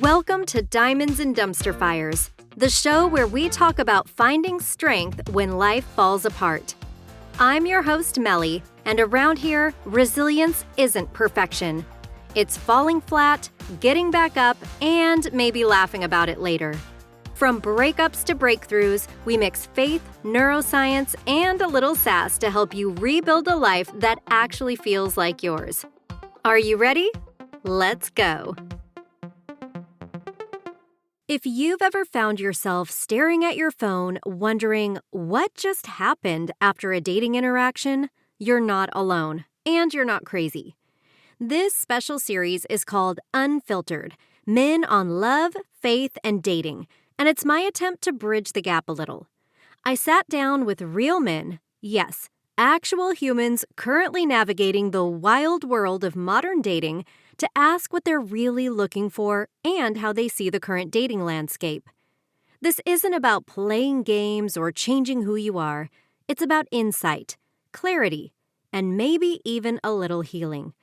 Welcome to Diamonds and Dumpster Fires, the show where we talk about finding strength when life falls apart. I'm your host, Melly, and around here, resilience isn't perfection. It's falling flat, getting back up, and maybe laughing about it later. From breakups to breakthroughs, we mix faith, neuroscience, and a little sass to help you rebuild a life that actually feels like yours. Are you ready? Let's go. If you've ever found yourself staring at your phone wondering what just happened after a dating interaction, you're not alone, and you're not crazy. This special series is called Unfiltered, Men on Love, Faith, and Dating, and it's my attempt to bridge the gap a little. I sat down with real men, yes, actual humans currently navigating the wild world of modern dating, to ask what they're really looking for and how they see the current dating landscape. This isn't about playing games or changing who you are. It's about insight, clarity, and maybe even a little healing.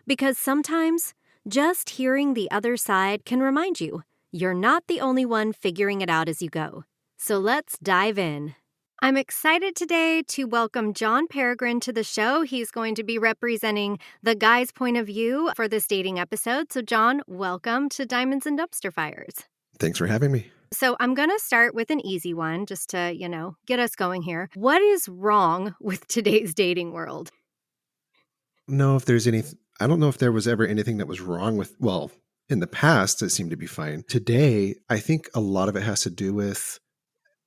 Because sometimes, just hearing the other side can remind you you're not the only one figuring it out as you go. So let's dive in. I'm excited today to welcome John Peregrin to the show. He's going to be representing the guy's point of view for this dating episode. So John, welcome to Diamonds and Dumpster Fires. Thanks for having me. So I'm going to start with an easy one just to, get us going here. What is wrong with today's dating world? I don't know if there was ever anything that was wrong with, in the past, it seemed to be fine. Today, I think a lot of it has to do with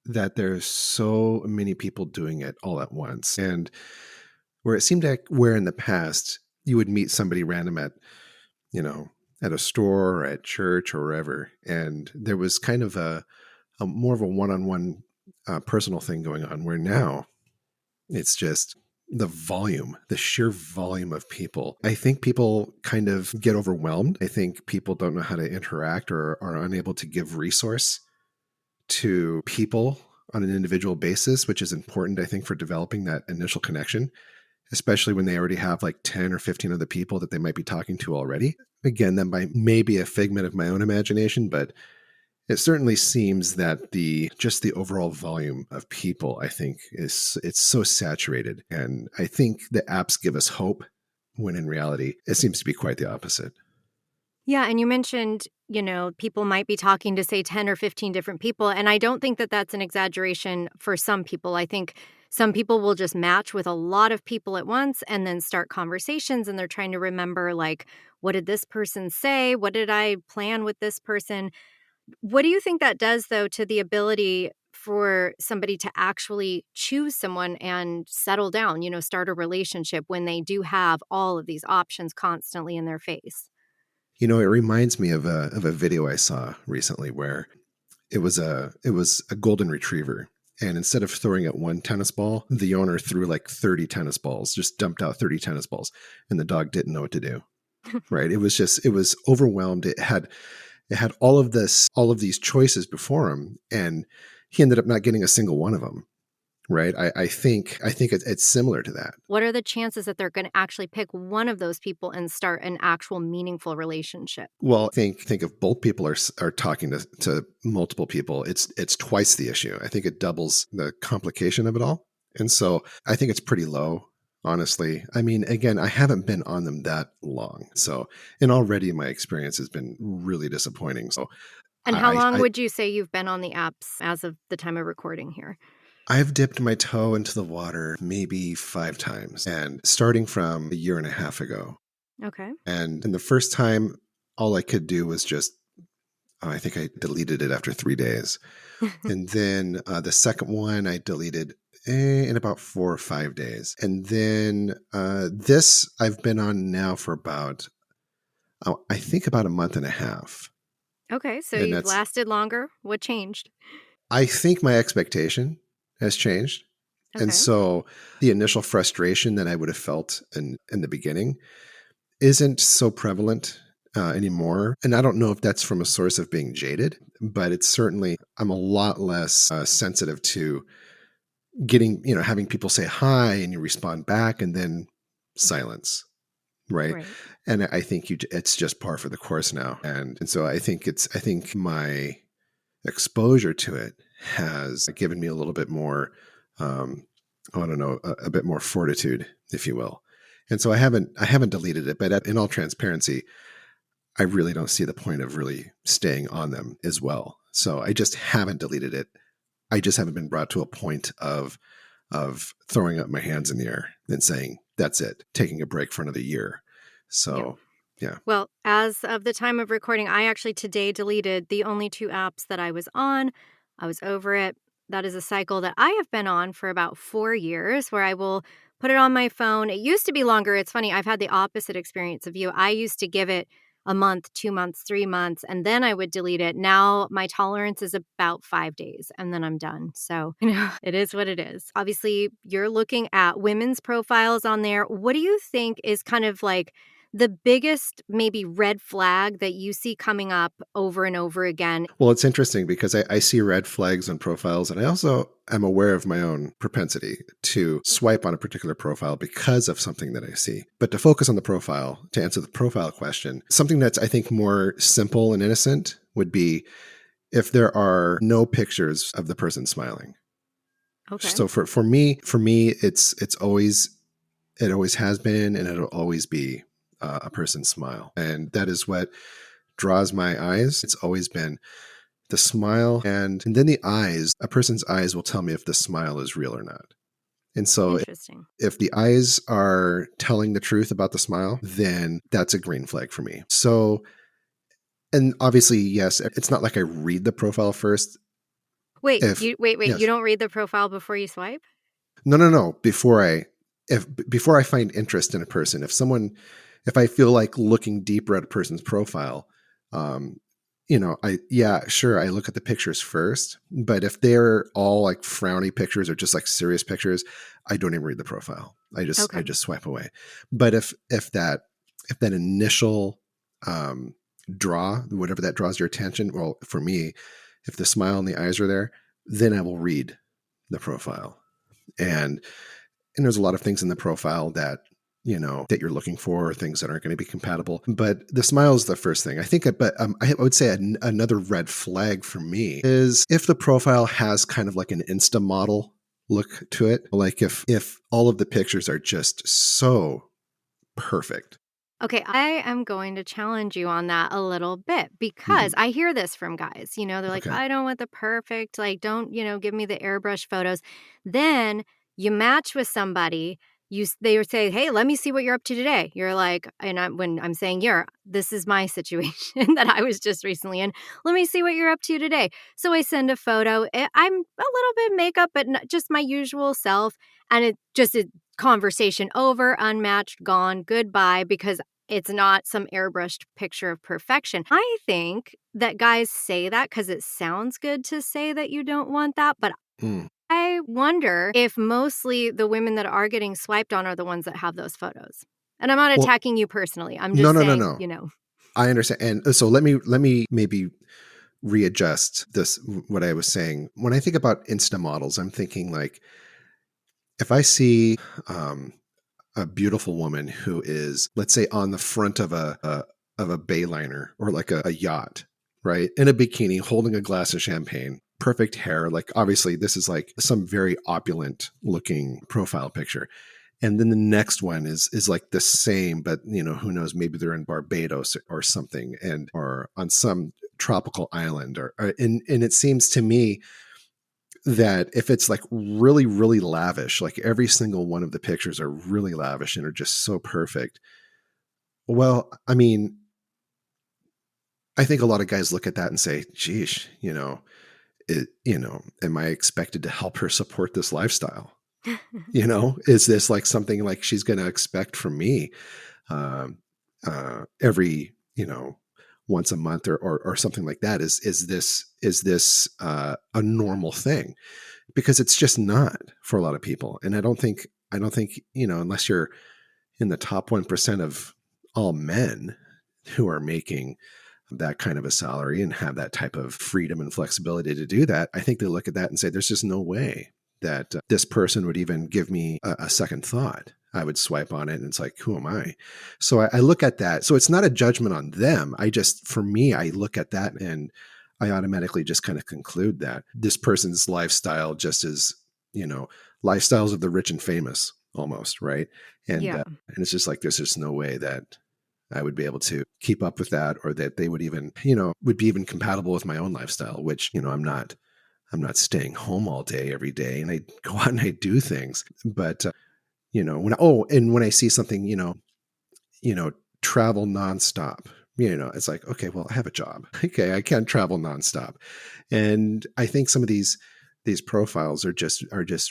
that there's so many people doing it all at once. And where it seemed like where in the past you would meet somebody random at a store or at church or wherever. And there was kind of a more of a one-on-one personal thing going on, where now it's just the sheer volume of people. I think people kind of get overwhelmed. I think people don't know how to interact or are unable to give resource to people on an individual basis, which is important, I think, for developing that initial connection, especially when they already have like 10 or 15 other people that they might be talking to already. Again, that might maybe a figment of my own imagination, but it certainly seems that the overall volume of people, I think, it's so saturated. And I think the apps give us hope when in reality, it seems to be quite the opposite. Yeah, and you mentioned, people might be talking to, say, 10 or 15 different people, and I don't think that that's an exaggeration for some people. I think some people will just match with a lot of people at once and then start conversations, and they're trying to remember, like, what did this person say? What did I plan with this person? What do you think that does, though, to the ability for somebody to actually choose someone and settle down, start a relationship when they do have all of these options constantly in their face? It reminds me of a video I saw recently where it was a golden retriever. And instead of throwing at one tennis ball, the owner threw like 30 tennis balls, just dumped out 30 tennis balls. And the dog didn't know what to do. Right. It was overwhelmed. It had all of these choices before him. And he ended up not getting a single one of them. Right. I think it's similar to that. What are the chances that they're going to actually pick one of those people and start an actual meaningful relationship? Well, think if both people are talking to multiple people, it's twice the issue. I think it doubles the complication of it all. And so I think it's pretty low, honestly. I mean, again, I haven't been on them that long. And already my experience has been really disappointing. And how long would you say you've been on the apps as of the time of recording here? I've dipped my toe into the water maybe 5 times, and starting from a year and a half ago. Okay. And the first time, all I could do was I think I deleted it after 3 days. And then the second one I deleted in about 4 or 5 days. And then this I've been on now for about a month and a half. Okay, so you've lasted longer. What changed? I think my expectation has changed. Okay. And so the initial frustration that I would have felt in the beginning isn't so prevalent anymore. And I don't know if that's from a source of being jaded, but it's certainly, I'm a lot less sensitive to having people say hi and you respond back and then silence. Right. And I think it's just par for the course now. And so I think my exposure to it has given me a little bit more, I don't know, a bit more fortitude, if you will. And so I haven't deleted it, but in all transparency, I really don't see the point of really staying on them as well. So I just haven't deleted it. I just haven't been brought to a point of throwing up my hands in the air and saying, that's it, taking a break for another year. So, yeah. Well, as of the time of recording, I actually today deleted the only 2 apps that I was on. I was over it. That is a cycle that I have been on for about 4 years, where I will put it on my phone. It used to be longer. It's funny. I've had the opposite experience of you. I used to give it a month, 2 months, 3 months, and then I would delete it. Now my tolerance is about 5 days, and then I'm done. So, it is what it is. Obviously, you're looking at women's profiles on there. What do you think is kind of like the biggest maybe red flag that you see coming up over and over again? Well, it's interesting because I see red flags on profiles, and I also am aware of my own propensity to swipe on a particular profile because of something that I see. But to focus on the profile, to answer the profile question, something that's, I think, more simple and innocent would be if there are no pictures of the person smiling. Okay. So for me, it always has been, and it'll always be a person's smile. And that is what draws my eyes. It's always been the smile. And then the eyes, a person's eyes will tell me if the smile is real or not. And so Interesting. if the eyes are telling the truth about the smile, then that's a green flag for me. So, and obviously, yes, it's not like I read the profile first. Wait, Yes. you don't read the profile before you swipe? No. Before I find interest in a person, if I feel like looking deeper at a person's profile, I look at the pictures first. But if they're all like frowny pictures or just like serious pictures, I don't even read the profile. I just swipe away. But if that initial draw, whatever that draws your attention, well, for me, if the smile and the eyes are there, then I will read the profile. And there's a lot of things in the profile that that you're looking for, things that aren't going to be compatible. But the smile is the first thing, I think. But I would say another red flag for me is if the profile has kind of like an Insta model look to it, like if all of the pictures are just so perfect. Okay, I am going to challenge you on that a little bit because I hear this from guys. They're like, Okay. I don't want the perfect, like, don't, give me the airbrush photos. Then you match with somebody, they would say, hey, let me see what you're up to today. You're like, when I'm saying this is my situation that I was just recently in. Let me see what you're up to today. So I send a photo. I'm a little bit makeup, but not just my usual self. And it just is conversation over, unmatched, gone, goodbye, because it's not some airbrushed picture of perfection. I think that guys say that because it sounds good to say that you don't want that, but I wonder if mostly the women that are getting swiped on are the ones that have those photos. And I'm not attacking you personally. I'm just saying, No. I understand. And so let me maybe readjust what I was saying. When I think about Insta models, I'm thinking like, if I see a beautiful woman who is, let's say, on the front of a bayliner or like a yacht, right, in a bikini, holding a glass of champagne, perfect hair, like obviously this is like some very opulent looking profile picture. And then the next one is like the same, but who knows, maybe they're in Barbados or something, or on some tropical island, and it seems to me that if it's like really, really lavish, like every single one of the pictures are really lavish and are just so perfect. Well, I mean, I think a lot of guys look at that and say, geez, am I expected to help her support this lifestyle? Is this like something like she's going to expect from me every, once a month or something like that? Is this a normal thing? Because it's just not for a lot of people. And I don't think, unless you're in the top 1% of all men who are making that kind of a salary and have that type of freedom and flexibility to do that, I think they look at that and say, there's just no way that this person would even give me a second thought. I would swipe on it and it's like, who am I? So I look at that. So it's not a judgment on them. For me, I look at that and I automatically just kind of conclude that this person's lifestyle just is, lifestyles of the rich and famous almost. Right. Yeah. And it's just like, there's just no way that I would be able to keep up with that, or that they would even, would be even compatible with my own lifestyle, which, I'm not staying home all day every day, and I go out and I do things. But when I see something, travel nonstop, it's like, okay, well, I have a job. Okay, I can't travel nonstop. And I think some of these profiles are just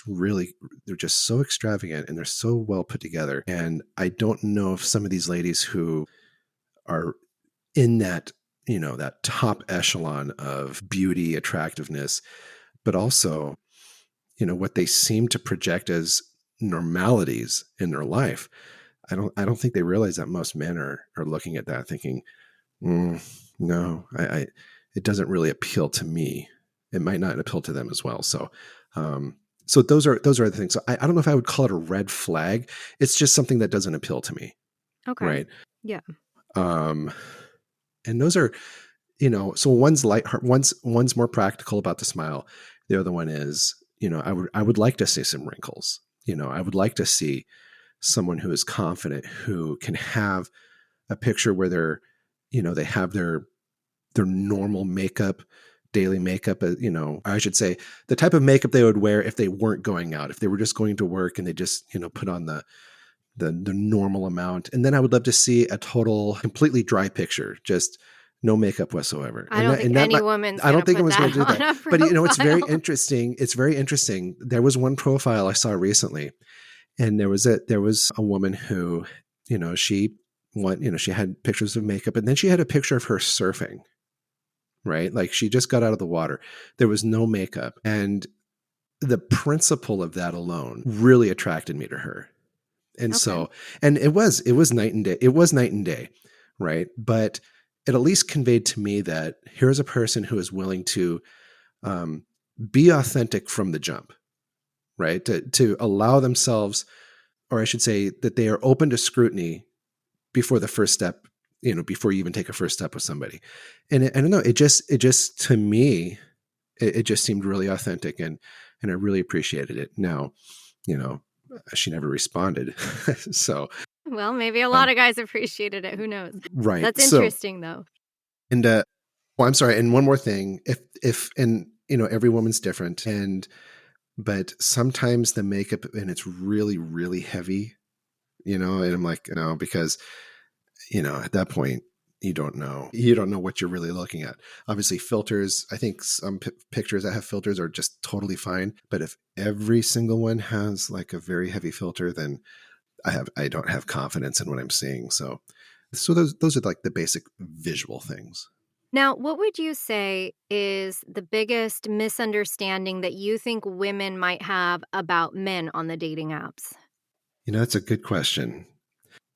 really, they're just so extravagant and they're so well put together. And I don't know if some of these ladies who are in that, that top echelon of beauty, attractiveness, but also, what they seem to project as normalities in their life. I don't think they realize that most men are looking at that thinking, no, it doesn't really appeal to me. It might not appeal to them as well. So, so those are the things. So I don't know if I would call it a red flag. It's just something that doesn't appeal to me. Okay. Right. Yeah. And those are, so one's one's more practical about the smile. The other one is, I would like to see some wrinkles. I would like to see someone who is confident, who can have a picture where they're, they have their normal makeup, daily makeup, I should say the type of makeup they would wear if they weren't going out, if they were just going to work and they just, put on the normal amount. And then I would love to see a total, completely dry picture, just no makeup whatsoever. I don't think any woman's going to put that on a profile. But it's very interesting. It's very interesting. There was one profile I saw recently, and there was a woman who, she had pictures of makeup, and then she had a picture of her surfing, right? Like she just got out of the water. There was no makeup. And the principle of that alone really attracted me to her. And so, and it was night and day. It was night and day, right? But it at least conveyed to me that here's a person who is willing to be authentic from the jump, right? To allow themselves, or I should say that they are open to scrutiny before the first step, before you even take a first step with somebody. And I don't know, it just to me, it just seemed really authentic, and I really appreciated it. Now, she never responded. So, well, maybe a lot of guys appreciated it. Who knows? Right. That's interesting, though. And I'm sorry. And one more thing, if every woman's different, but sometimes the makeup, and it's really, really heavy, and I'm like, because at that point you don't know what you're really looking at. Obviously filters, I think some pictures that have filters are just totally fine. But if every single one has like a very heavy filter, then I don't have confidence in what I'm seeing. So those are like the basic visual things. Now, what would you say is the biggest misunderstanding that you think women might have about men on the dating apps? That's a good question.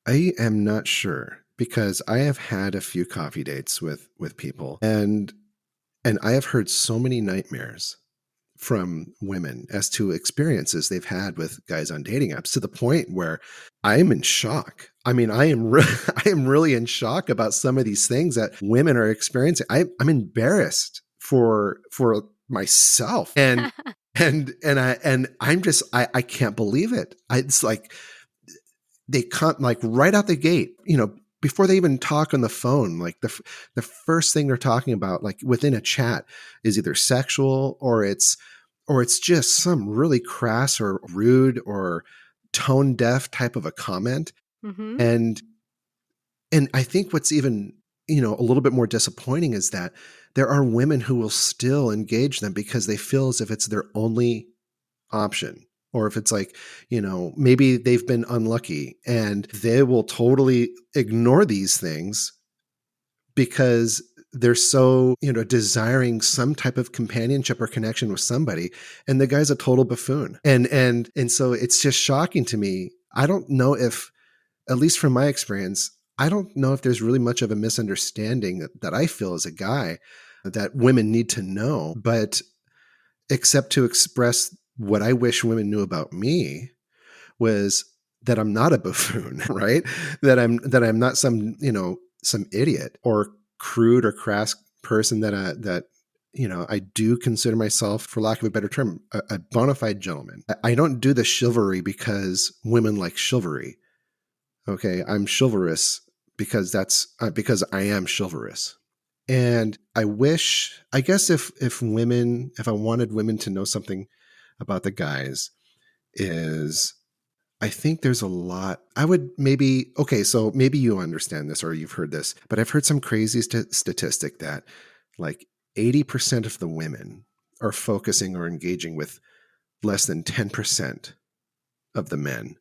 I am not sure, because I have had a few coffee dates with people, and I have heard so many nightmares from women as to experiences they've had with guys on dating apps, to the point where I'm in shock. I mean, I am really in shock about some of these things that women are experiencing. I'm embarrassed for myself, and I'm just I can't believe it. It's like they come like right out the gate, before they even talk on the phone, like the first thing they're talking about, like within a chat, is either sexual, or it's just some really crass or rude or tone deaf type of a comment. Mm-hmm. And I think what's even, a little bit more disappointing is that there are women who will still engage them because they feel as if it's their only option. Or if it's like, maybe they've been unlucky, and they will totally ignore these things because they're so, desiring some type of companionship or connection with somebody. And the guy's a total buffoon. And so it's just shocking to me. I don't know if, at least from my experience, I don't know if there's really much of a misunderstanding that I feel as a guy that women need to know, but except to express what I wish women knew about me, was that I'm not a buffoon, right? That I'm not some, some idiot or crude or crass person that I do consider myself, for lack of a better term, a bona fide gentleman. I don't do the chivalry because women like chivalry. Okay, I'm chivalrous because I am chivalrous. And I guess if I wanted women to know something about the guys, is I think there's a lot. I would maybe, okay, so maybe you understand this or you've heard this, but I've heard some crazy statistic that like 80% of the women are focusing or engaging with less than 10% of the men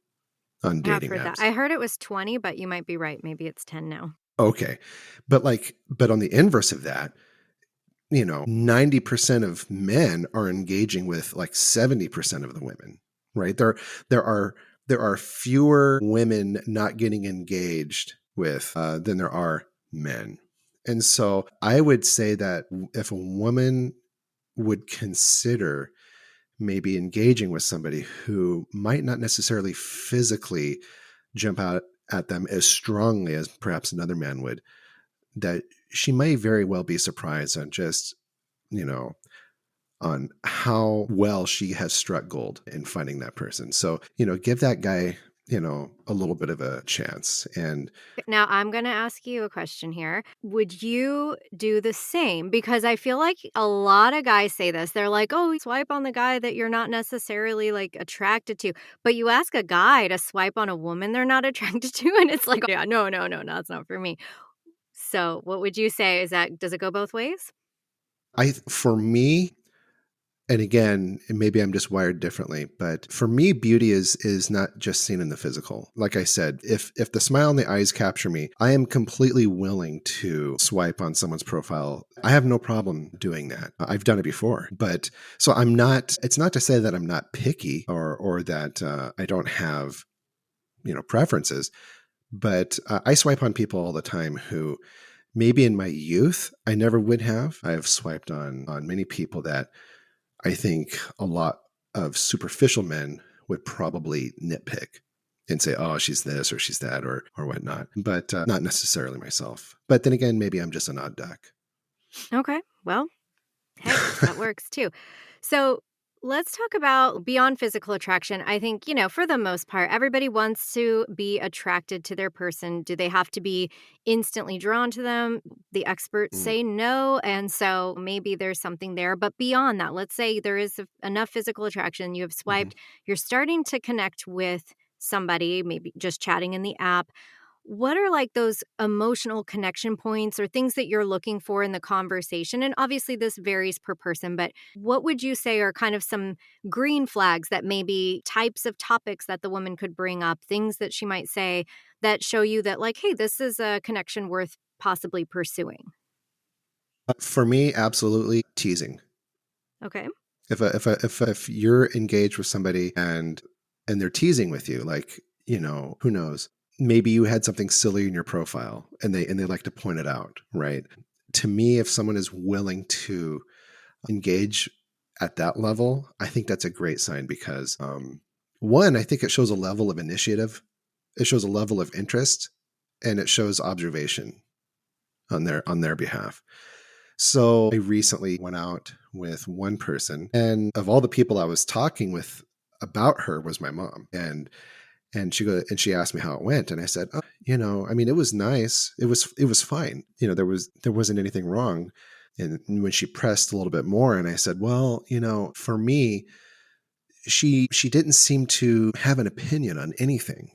on I have dating heard that. apps. I heard it was 20, but you might be right. Maybe it's 10 now. Okay. But on the inverse of that, 90% of men are engaging with like 70% of the women, right? There are there are fewer women not getting engaged with than there are men. And so I would say that if a woman would consider maybe engaging with somebody who might not necessarily physically jump out at them as strongly as perhaps another man would, that she may very well be surprised on just, you know, on how well she has struck gold in finding that person. So, give that guy, a little bit of a chance. And Now, I'm going to ask you a question here. Would you do the same? Because I feel like a lot of guys say this. They're like, oh, swipe on the guy that you're not necessarily like attracted to. But you ask a guy to swipe on a woman they're not attracted to, and it's like, yeah, no, no, no, no, that's not for me. So, what would you say? Does it go both ways? for me, and again, maybe I'm just wired differently, but for me, beauty is not just seen in the physical. Like I said, if the smile and the eyes capture me, I am completely willing to swipe on someone's profile. I have no problem doing that. I've done it before, but so I'm not. It's not to say that I'm not picky or that I don't have preferences, but I swipe on people all the time who maybe in my youth I never would have. I have swiped on many people that I think a lot of superficial men would probably nitpick and say, "Oh, she's this or she's that or whatnot," but not necessarily myself. But then again, maybe I'm just an odd duck. Okay. Well, hey, that works too. So let's talk about beyond physical attraction. I think, for the most part, everybody wants to be attracted to their person. Do they have to be instantly drawn to them? The experts Mm, say no. And so maybe there's something there. But beyond that, let's say there is enough physical attraction, you have mhm. swiped, you're starting to connect with somebody, maybe just chatting in the app. What are like those emotional connection points or things that you're looking for in the conversation? And obviously, this varies per person, but what would you say are kind of some green flags that maybe types of topics that the woman could bring up, things that she might say that show you that, like, hey, this is a connection worth possibly pursuing? For me, absolutely teasing. Okay. If you're engaged with somebody and they're teasing with you, like who knows, maybe you had something silly in your profile and they like to point it out, right? To me, if someone is willing to engage at that level, I think that's a great sign because one, I think it shows a level of initiative, it shows a level of interest, and it shows observation on their behalf. So I recently went out with one person, and of all the people I was talking with about her was my mom. And she asked me how it went, and I said, "Oh, I mean, it was nice. It was fine. There wasn't anything wrong." And when she pressed a little bit more, and I said, "Well, for me, she didn't seem to have an opinion on anything."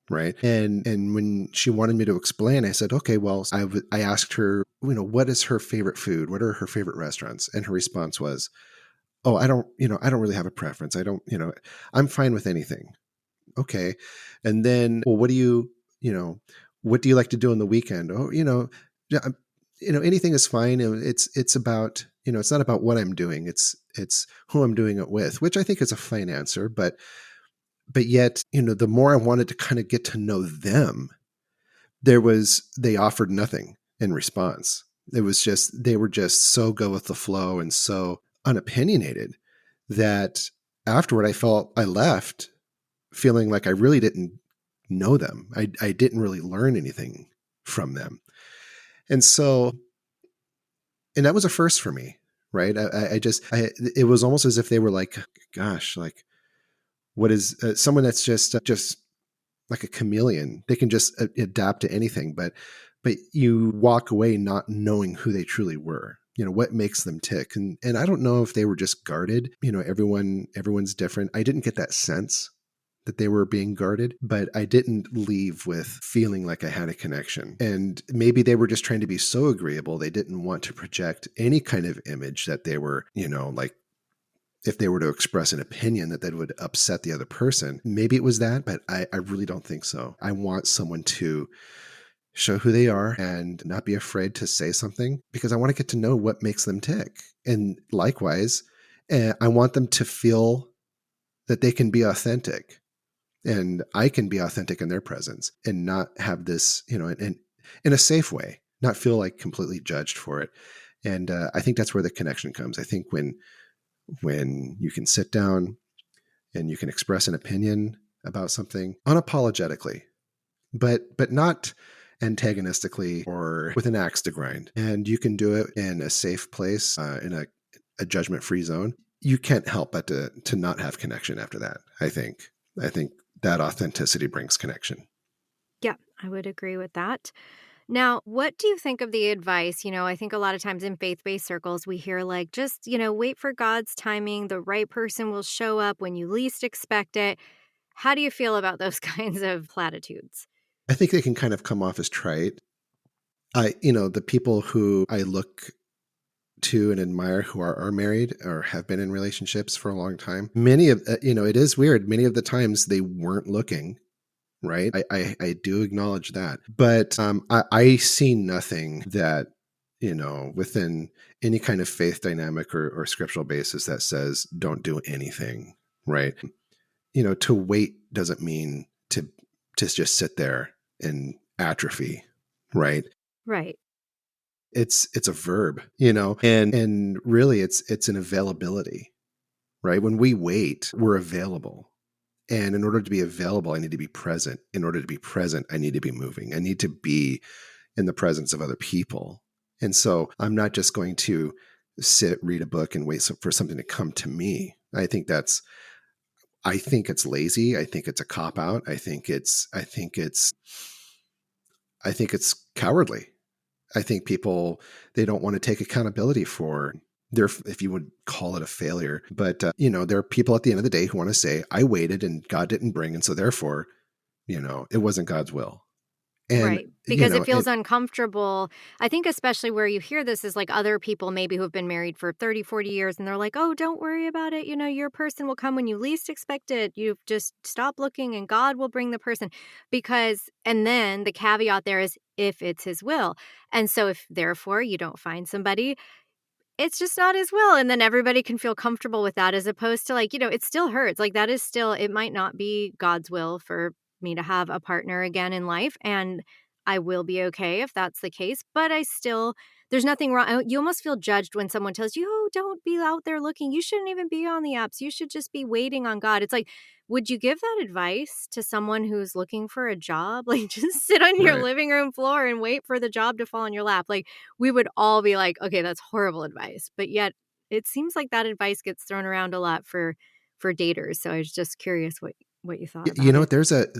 Right. And when she wanted me to explain, I said, okay, well, I asked her, what is her favorite food? What are her favorite restaurants? And her response was, oh, I don't really have a preference. I don't, I'm fine with anything. Okay. And then, well, what do you like to do on the weekend? Oh, yeah, anything is fine. It's about, it's not about what I'm doing. It's who I'm doing it with, which I think is a fine answer, but yet, the more I wanted to kind of get to know them, they offered nothing in response. They were just so go with the flow and so unopinionated that afterward I left feeling like I really didn't know them. I didn't really learn anything from them. And so, and that was a first for me, right? It was almost as if they were like, gosh, like, what is someone that's just like a chameleon? They can just adapt to anything, but you walk away not knowing who they truly were. What makes them tick, and I don't know if they were just guarded. Everyone's different. I didn't get that sense that they were being guarded, but I didn't leave with feeling like I had a connection. And maybe they were just trying to be so agreeable, they didn't want to project any kind of image that they were, like, if they were to express an opinion that would upset the other person. Maybe it was that, but I really don't think so. I want someone to show who they are and not be afraid to say something, because I want to get to know what makes them tick. And likewise, I want them to feel that they can be authentic, and I can be authentic in their presence and not have this, in a safe way, not feel like completely judged for it. And I think that's where the connection comes. I think when you can sit down and you can express an opinion about something unapologetically, but not antagonistically or with an axe to grind, and you can do it in a safe place, in a judgment-free zone, you can't help but to not have connection after that. I think that authenticity brings connection. Yeah, I would agree with that. Now, what do you think of the advice? I think a lot of times in faith-based circles, we hear like, just, wait for God's timing. The right person will show up when you least expect it. How do you feel about those kinds of platitudes? I think they can kind of come off as trite. The people who I look to and admire who are married or have been in relationships for a long time, many of, it is weird. Many of the times they weren't looking, right? I do acknowledge that. But I see nothing that, within any kind of faith dynamic or scriptural basis that says don't do anything, right? To wait doesn't mean to just sit there and atrophy, right? Right. It's a verb, and really it's an availability, right? When we wait, we're available. And in order to be available, I need to be present. In order to be present, I need to be moving. I need to be in the presence of other people. And so I'm not just going to sit, read a book, and wait for something to come to me. I think it's lazy. I think it's a cop out. I think it's cowardly. I think people, they don't want to take accountability for their, if you would call it a failure, but there are people at the end of the day who want to say, I waited and God didn't bring, and so therefore, it wasn't God's will. And Right. Because it feels uncomfortable. I think especially where you hear this is like other people maybe who have been married for 30, 40 years, and they're like, oh, don't worry about it. Your person will come when you least expect it. You just stop looking and God will bring the person. And then the caveat there is if it's his will. And so if therefore you don't find somebody, it's just not his will. And then everybody can feel comfortable with that, as opposed to like, it still hurts. Like that is still, it might not be God's will for me to have a partner again in life. And I will be okay if that's the case. But there's nothing wrong. You almost feel judged when someone tells you, oh, don't be out there looking. You shouldn't even be on the apps. You should just be waiting on God. It's like, would you give that advice to someone who's looking for a job? Like, just sit on your right. living room floor and wait for the job to fall in your lap. Like, we would all be like, okay, that's horrible advice. But yet it seems like that advice gets thrown around a lot for daters. So I was just curious what you thought about it.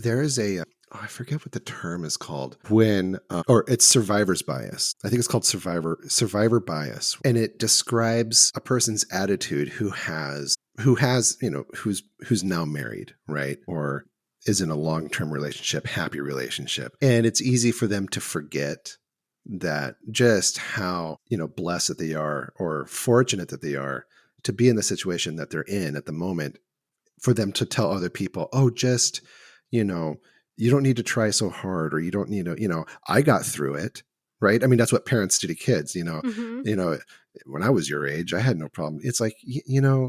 There is a I forget what the term is called, when or it's survivor's bias. I think it's called survivor bias, and it describes a person's attitude who's now married, right? Or is in a long-term relationship, happy relationship. And it's easy for them to forget that just how, blessed that they are or fortunate that they are to be in the situation that they're in at the moment, for them to tell other people, oh, just, you don't need to try so hard, or you don't need to, I got through it. Right. I mean, that's what parents do to kids, Mm-hmm. When I was your age, I had no problem. It's like,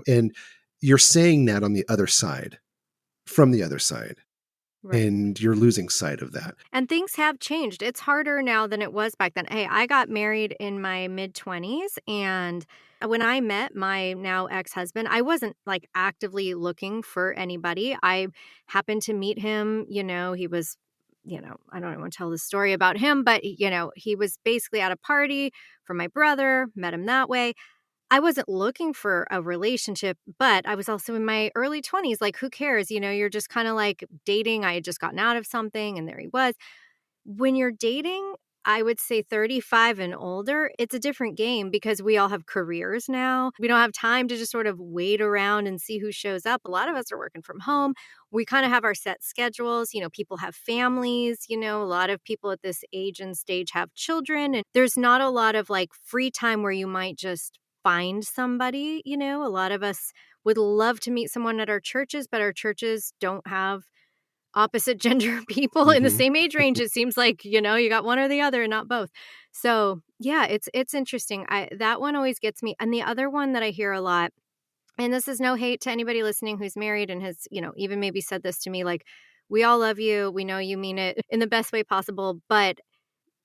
and you're saying that on the other side, from the other side. Right. And you're losing sight of that. And things have changed. It's harder now than it was back then. Hey, I got married in my mid-20s, and when I met my now ex-husband, I wasn't like actively looking for anybody. I happened to meet him, he was, I don't even want to tell the story about him, but he was basically at a party for my brother, met him that way. I wasn't looking for a relationship, but I was also in my early 20s. Like, who cares? You're just kind of like dating. I had just gotten out of something, and there he was. When you're dating, I would say 35 and older, it's a different game because we all have careers now. We don't have time to just sort of wait around and see who shows up. A lot of us are working from home. We kind of have our set schedules. People have families. A lot of people at this age and stage have children. And there's not a lot of like free time where you might just find somebody. A lot of us would love to meet someone at our churches, but our churches don't have opposite gender people in the Mhm. same age range. It seems like, you got one or the other and not both. So yeah, it's interesting. That one always gets me. And the other one that I hear a lot, and this is no hate to anybody listening who's married and has, even maybe said this to me, like, we all love you. We know you mean it in the best way possible. But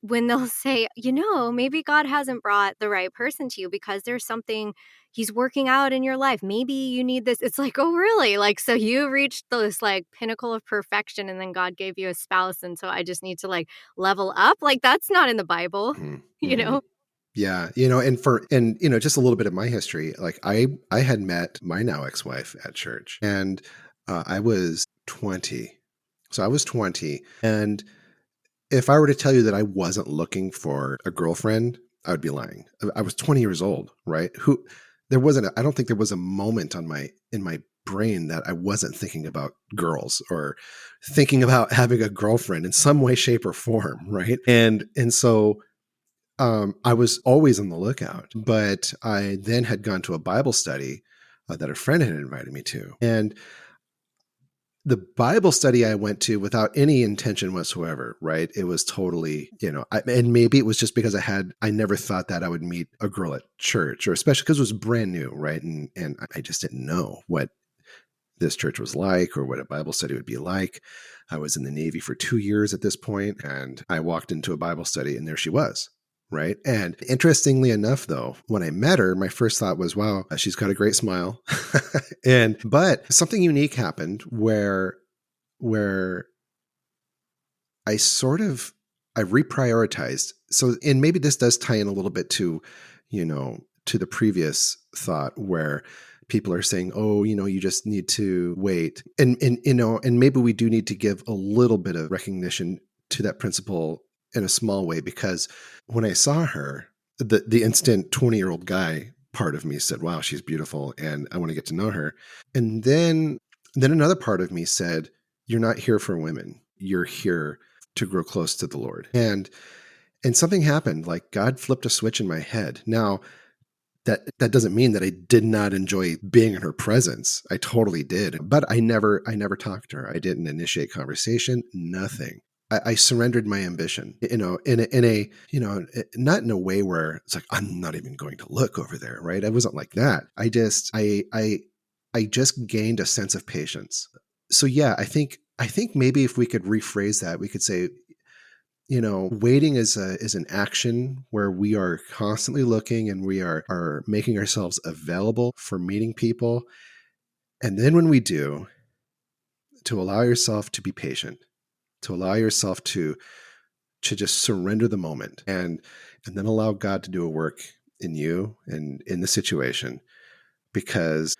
when they'll say, maybe God hasn't brought the right person to you because there's something he's working out in your life. Maybe you need this. It's like, oh, really? Like, so you reached this like pinnacle of perfection and then God gave you a spouse. And so I just need to like level up. Like, that's not in the Bible, Mhm. you Mhm. know? Yeah, and just a little bit of my history. Like I had met my now ex-wife at church, and I was 20. So I was 20, and if I were to tell you that I wasn't looking for a girlfriend, I would be lying. I was 20 years old, right? I don't think there was a moment in my brain that I wasn't thinking about girls or thinking about having a girlfriend in some way, shape, or form, right? And so I was always on the lookout, but I then had gone to a Bible study that a friend had invited me to. And the Bible study I went to without any intention whatsoever, right? It was totally, and maybe it was just because I never thought that I would meet a girl at church, or especially because it was brand new, right? And I just didn't know what this church was like or what a Bible study would be like. I was in the Navy for 2 years at this point, and I walked into a Bible study, and there she was. Right. And interestingly enough, though, when I met her, my first thought was, wow, she's got a great smile. But something unique happened where I I reprioritized. So, and maybe this does tie in a little bit to the previous thought where people are saying, oh, you just need to wait. And maybe we do need to give a little bit of recognition to that principle in a small way, because when I saw her, the instant 20-year-old guy part of me said, wow, she's beautiful and I want to get to know her. And then another part of me said, you're not here for women. You're here to grow close to the Lord. And something happened, like God flipped a switch in my head. Now, that doesn't mean that I did not enjoy being in her presence. I totally did. But I never talked to her. I didn't initiate conversation, nothing. I surrendered my ambition, not in a way where it's like, I'm not even going to look over there, right? I wasn't like that. I just gained a sense of patience. So yeah, I think maybe if we could rephrase that, we could say, waiting is an action where we are constantly looking and we are making ourselves available for meeting people. And then when we do, to allow yourself to be patient, to allow yourself to just surrender the moment, and then allow God to do a work in you and in the situation. Because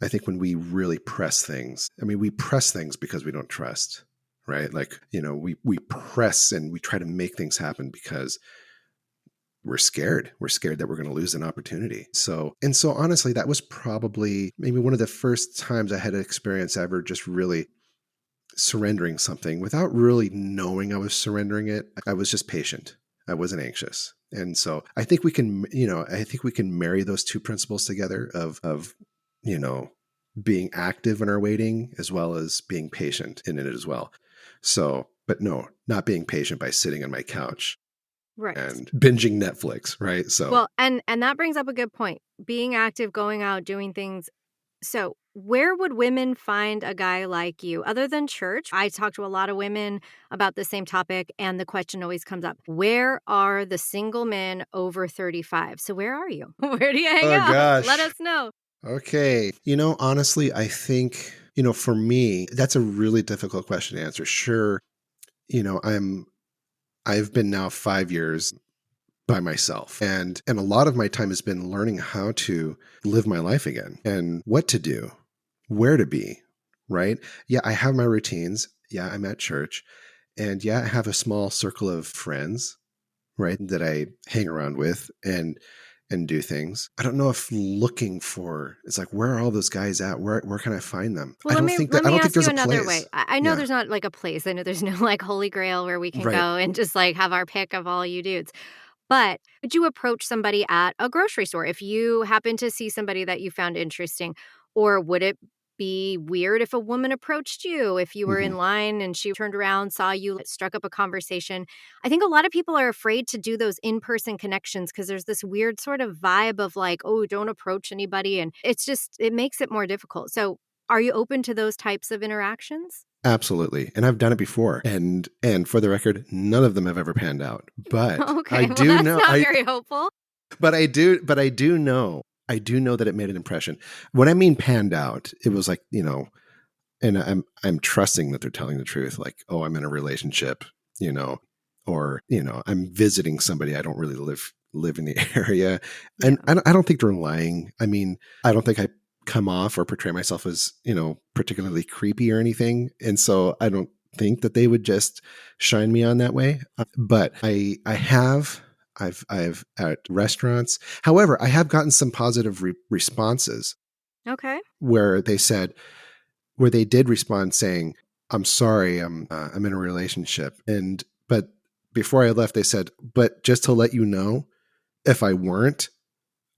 I think when we really press things, we press things because we don't trust, right? Like, we press and we try to make things happen because we're scared. We're scared that we're going to lose an opportunity. So honestly, that was probably maybe one of the first times I had an experience ever just really surrendering something without really knowing I was surrendering it. I was just patient. I wasn't anxious. And so I think we can marry those two principles together of, you know, being active in our waiting as well as being patient in it as well. So, but no, not being patient by sitting on my couch Right. and binging Netflix, right? So, Well, and that brings up a good point. Being active, going out, doing things. So Where would women find a guy like you other than church? I talk to a lot of women about the same topic, and the question always comes up, where are the single men over 35? So where are you? Where do you hang Oh out? Let gosh. us know. Okay. Honestly, I think, for me, that's a really difficult question to answer. Sure, you know, I'm I've been now 5 years by myself, and a lot of my time has been learning how to live my life again and what to do, where to be, right? Yeah, I have my routines. Yeah, I'm at church, and yeah, I have a small circle of friends, right, that I hang around with and do things. I don't know if looking for it's like, where are all those guys at? Where can I find them? Well, I let don't me think ask there's you a another way. place. I know Yeah. there's not like a place. I know there's no like holy grail where we can Right. go and just like have our pick of all you dudes. But would you approach somebody at a grocery store if you happen to see somebody that you found interesting? Or would it be weird if a woman approached you, if you were Mhm. in line and she turned around, saw you, struck up a conversation? I think a lot of people are afraid to do those in person connections because there's this weird sort of vibe of like, oh, don't approach anybody. And it makes it more difficult. So, are you open to those types of interactions? Absolutely. And I've done it before. And for the record, none of them have ever panned out. But I Okay, well, do that's know not I very hopeful. but I do know that it made an impression. When I mean panned out, it was like, and I'm trusting that they're telling the truth, like, oh, I'm in a relationship, you know, or, I'm visiting somebody. I don't really live in the area. And Yeah. I don't think they're lying. I mean, I don't think I come off or portray myself as, particularly creepy or anything. And so I don't think that they would just shine me on that way. But I've at restaurants. However, I have gotten some positive responses Okay. where where they did respond saying, "I'm sorry, I'm in a relationship," but before I left, they said, "But just to let you know, if I weren't,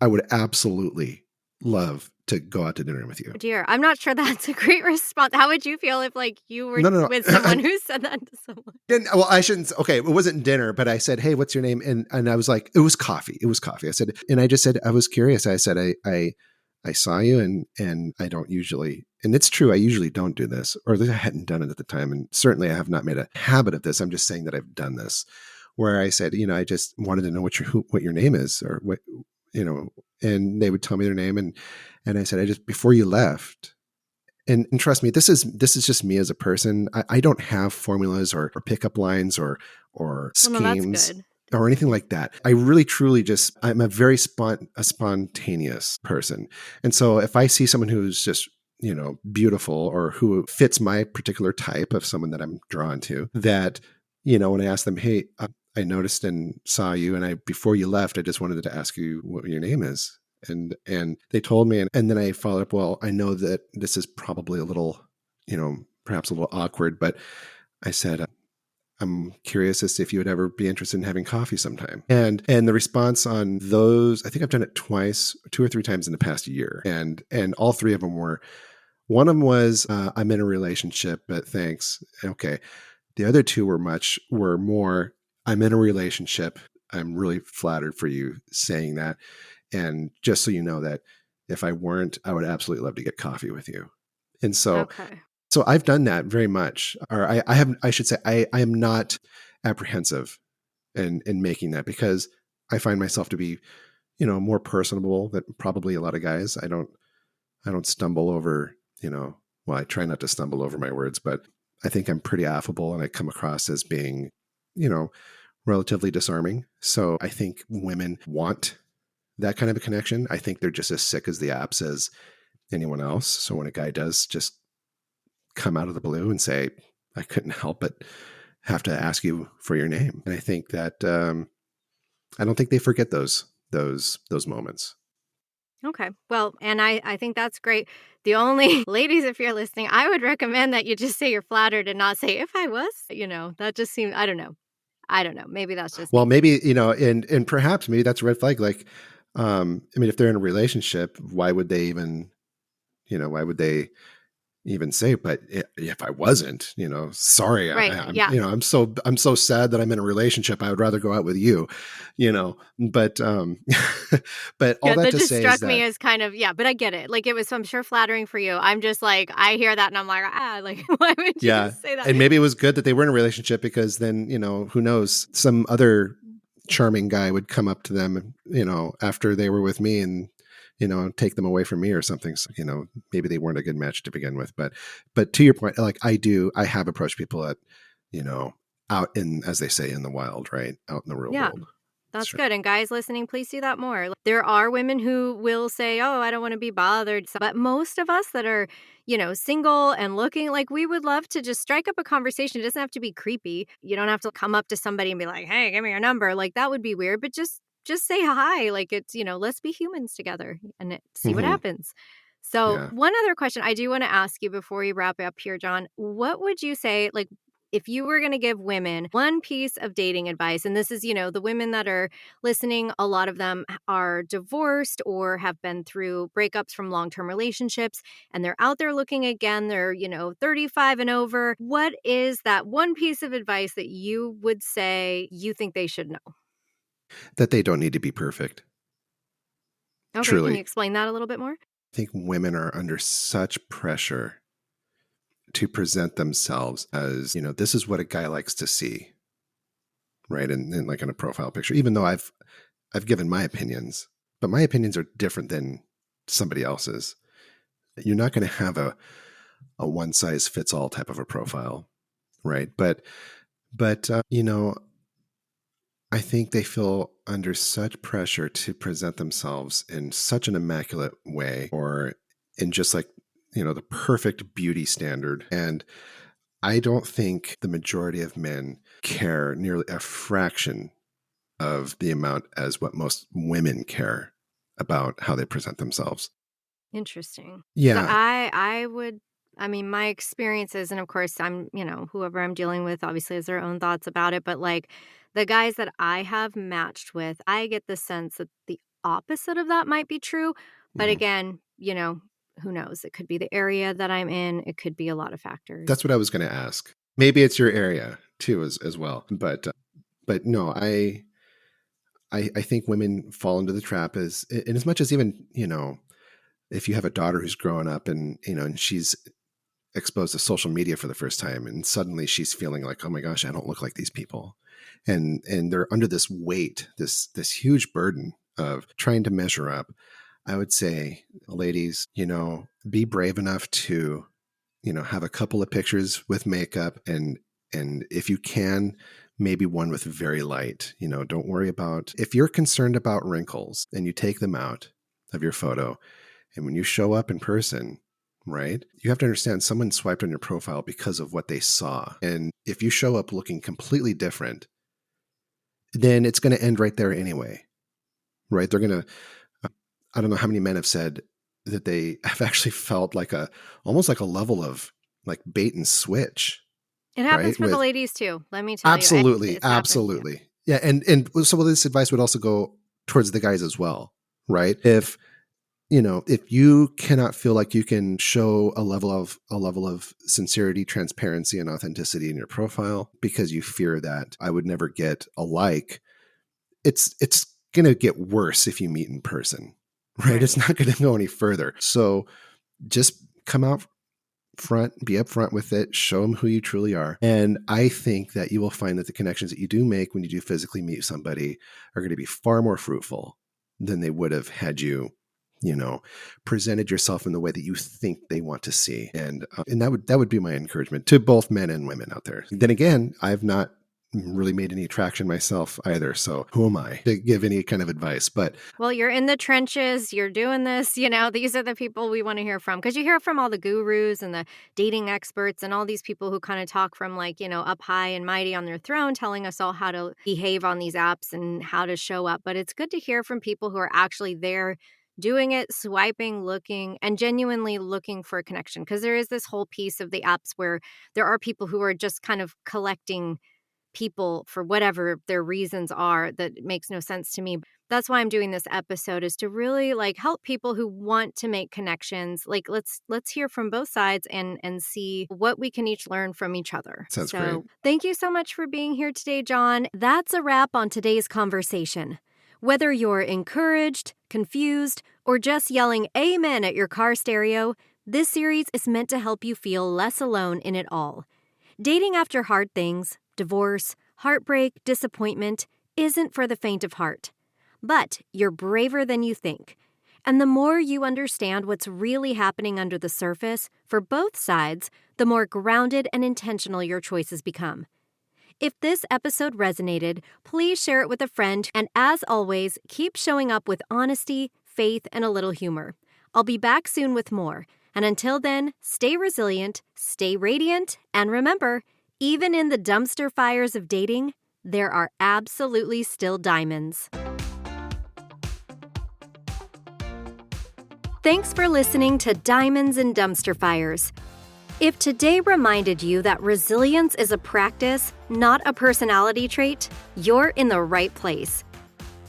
I would absolutely love to go out to dinner with you." Dear, I'm not sure that's a great response. How would you feel if, like, you were No, no, no. with someone who said that to someone? Well, I shouldn't. Okay, it wasn't dinner, but I said, "Hey, what's your name?" And I was like, "It was coffee. It was coffee." I said, and I just said, I was curious. I said, I saw you, and I don't usually, and it's true, I usually don't do this, or at least I hadn't done it at the time, and certainly I have not made a habit of this. I'm just saying that I've done this, where I said, I just wanted to know what your name is, or what, and they would tell me their name, and I said, I just before you left. And trust me, this is just me as a person. I don't have formulas or pickup lines or Well, no, that's schemes good. or anything like that. I really truly just I'm a very spontaneous person. And so if I see someone who's just beautiful or who fits my particular type of someone that I'm drawn to, that when I ask them, hey, I noticed and saw you, and I before you left, I just wanted to ask you what your name is. And they told me, and then I followed up, well, I know that this is probably a little, perhaps a little awkward, but I said, I'm curious as to if you would ever be interested in having coffee sometime. And the response on those, I think I've done it twice, 2 or 3 times in the past year, and all three of them were. One of them was, I'm in a relationship, but thanks. Okay. The other two were more, I'm in a relationship. I'm really flattered for you saying that. And just so you know that if I weren't, I would absolutely love to get coffee with you. And Okay. so I've done that very much. Or I have, I should say, I am not apprehensive in making that, because I find myself to be, more personable than probably a lot of guys. I don't stumble over, well, I try not to stumble over my words, but I think I'm pretty affable, and I come across as being, you know, relatively disarming. So I think women want that kind of a connection. I think they're just as sick as the apps as anyone else. So when a guy does just come out of the blue and say, I couldn't help but have to ask you for your name. And I think that I don't think they forget those moments. Okay. Well, and I think that's great. The only ladies, if you're listening, I would recommend that you just say you're flattered and not say, if I was, that just seems, I don't know. I don't know. Maybe that's just Well, me. maybe, and perhaps maybe that's a red flag. Like, I mean, if they're in a relationship, why would they even, why would they, even say, but if I wasn't, sorry, Right. I'm, Yeah. I'm so sad that I'm in a relationship. I would rather go out with you, but, but all Yeah, that that to just say is struck me that, as kind of, yeah, but I get it. Like, it was, I'm sure, flattering for you. I'm just like, I hear that and I'm like, like, why would you yeah. say that? And maybe it was good that they were in a relationship, because then, who knows, some other charming guy would come up to them, after they were with me, and, take them away from me or something. So, maybe they weren't a good match to begin with. But to your point, like I have approached people at, you know, out in, as they say, in the wild, right? Out in the real Yeah. world. That's Sure. good. And guys listening, please do that more. There are women who will say, "Oh, I don't want to be bothered." But most of us that are, single and looking, like, we would love to just strike up a conversation. It doesn't have to be creepy. You don't have to come up to somebody and be like, "Hey, give me your number." Like, that would be weird, but just say hi. Like, it's, let's be humans together and see what Hmm. happens. So, Yeah. one other question I do want to ask you before we wrap up here, John, what would you say, like, if you were going to give women one piece of dating advice, and this is, the women that are listening, a lot of them are divorced or have been through breakups from long-term relationships, and they're out there looking again, they're, 35 and over. What is that one piece of advice that you would say you think they should know? That they don't need to be perfect. Okay, can you Truly. explain that a little bit more? I think women are under such pressure to present themselves as, this is what a guy likes to see, right? And like in a profile picture, even though I've given my opinions, but my opinions are different than somebody else's. You're not going to have a one size fits all type of a profile, right? But I think they feel under such pressure to present themselves in such an immaculate way, or in just like, the perfect beauty standard. And I don't think the majority of men care nearly a fraction of the amount as what most women care about how they present themselves. Interesting. So Yeah. I would, I mean, my experiences, and of course I'm, whoever I'm dealing with obviously has their own thoughts about it, but like the guys that I have matched with, I get the sense that the opposite of that might be true. But Mhm. again, who knows? It could be the area that I'm in. It could be a lot of factors. That's what I was going to ask. Maybe it's your area too, as well. But no, I think women fall into the trap, as in as much as, even, if you have a daughter who's growing up, and, and she's exposed to social media for the first time, and suddenly she's feeling like, oh my gosh, I don't look like these people. And they're under this weight, this huge burden of trying to measure up. I would say, ladies, be brave enough to, have a couple of pictures with makeup, and if you can, maybe one with very light. Don't worry about, if you're concerned about wrinkles, and you take them out of your photo, and when you show up in person, right, you have to understand someone swiped on your profile because of what they saw. And if you show up looking completely different, then it's going to end right there anyway, right? They're going to, I don't know how many men have said that they have actually felt like almost like a level of like bait and switch, It happens right? for the With ladies too. Let me tell you, absolutely, it's happened. Yeah. absolutely. Yeah. And so this advice would also go towards the guys as well, right? If you cannot feel like you can show a level of sincerity, transparency, and authenticity in your profile, because you fear that I would never get a like, it's going to get worse if you meet in person, right? It's Right. not going to go any further. So just come out front, be upfront with it, show them who you truly are. And I think that you will find that the connections that you do make when you do physically meet somebody are going to be far more fruitful than they would have had you, presented yourself in the way that you think they want to see. And that would be my encouragement to both men and women out there. Then again, I've not really made any traction myself either, so who am I to give any kind of advice? But Well, you're in the trenches, you're doing this, these are the people we want to hear from, because you hear from all the gurus and the dating experts and all these people who kind of talk from, like, up high and mighty on their throne, telling us all how to behave on these apps and how to show up. But it's good to hear from people who are actually there doing it, swiping, looking, and genuinely looking for a connection. Because there is this whole piece of the apps where there are people who are just kind of collecting people for whatever their reasons are that makes no sense to me. That's why I'm doing this episode, is to really help people who want to make connections. Let's hear from both sides and see what we can each learn from each other. Sounds great. Thank you so much for being here today, John. That's a wrap on today's conversation. Whether you're encouraged, confused, or just yelling amen at your car stereo, this series is meant to help you feel less alone in it all. Dating after hard things, divorce, heartbreak, disappointment, isn't for the faint of heart. But you're braver than you think. And the more you understand what's really happening under the surface for both sides, the more grounded and intentional your choices become. If this episode resonated, please share it with a friend. And as always, keep showing up with honesty, faith, and a little humor. I'll be back soon with more. And until then, stay resilient, stay radiant, and remember, even in the dumpster fires of dating, there are absolutely still diamonds. Thanks for listening to Diamonds and Dumpster Fires. If today reminded you that resilience is a practice, not a personality trait, you're in the right place.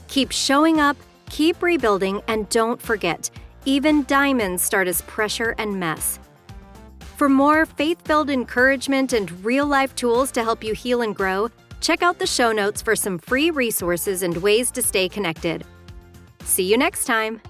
Keep showing up, keep rebuilding, and don't forget, even diamonds start as pressure and mess. For more faith-filled encouragement and real-life tools to help you heal and grow, check out the show notes for some free resources and ways to stay connected. See you next time.